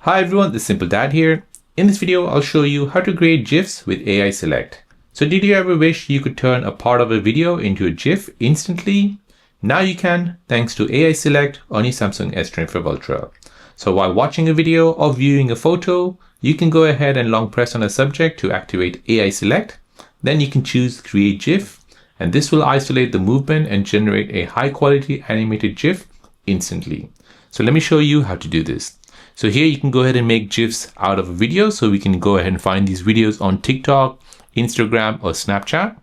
Hi everyone, this is Simple Dad here. In this video, I'll show you how to create GIFs with AI Select. So did you ever wish you could turn a part of a video into a GIF instantly? Now you can, thanks to AI Select on your Samsung S25 Ultra. So while watching a video or viewing a photo, you can go ahead and long press on a subject to activate AI Select. Then you can choose Create GIF, and this will isolate the movement and generate a high quality animated GIF instantly. So let me show you how to do this. So here you can go ahead and make GIFs out of a video. So we can go ahead and find these videos on TikTok, Instagram, or Snapchat.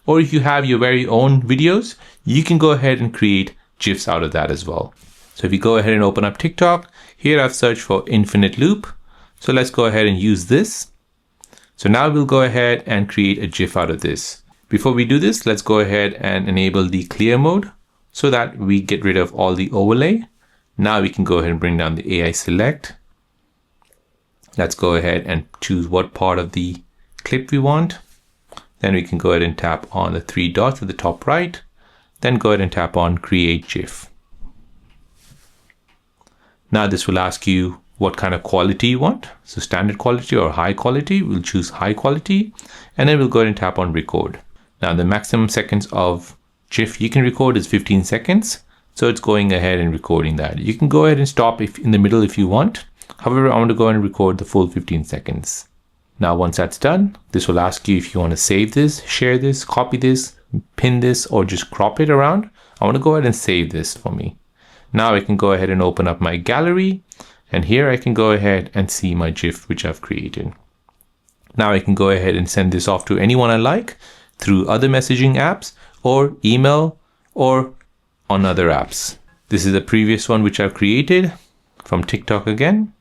Or if you have your very own videos, you can go ahead and create GIFs out of that as well. So if you go ahead and open up TikTok, here I've searched for infinite loop. So let's go ahead and use this. So now we'll go ahead and create a GIF out of this. Before we do this, let's go ahead and enable the clear mode so that we get rid of all the overlay. Now we can go ahead and bring down the AI Select. Let's go ahead and choose what part of the clip we want. Then we can go ahead and tap on the three dots at the top right. Then go ahead and tap on Create GIF. Now this will ask you what kind of quality you want. So standard quality or high quality, we'll choose high quality. And then we'll go ahead and tap on Record. Now the maximum seconds of GIF you can record is 15 seconds. So it's going ahead and recording that. You can go ahead and stop in the middle if you want. However, I want to go ahead and record the full 15 seconds. Now, once that's done, this will ask you if you want to save this, share this, copy this, pin this, or just crop it around. I want to go ahead and save this for me. Now I can go ahead and open up my gallery. And here I can go ahead and see my GIF, which I've created. Now I can go ahead and send this off to anyone I like through other messaging apps or email or on other apps. This is the previous one which I've created from TikTok again.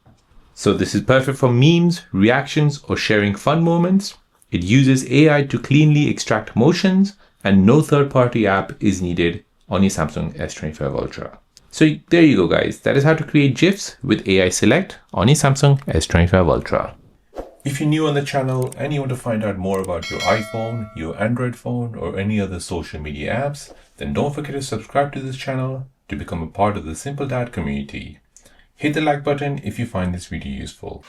So this is perfect for memes, reactions, or sharing fun moments. It uses AI to cleanly extract motions, and no third-party app is needed on your Samsung S25 Ultra. So there you go, guys. That is how to create GIFs with AI Select on your Samsung S25 Ultra. If you're new on the channel and you want to find out more about your iPhone, your Android phone, or any other social media apps, then don't forget to subscribe to this channel to become a part of the Simple Dad community. Hit the like button if you find this video useful.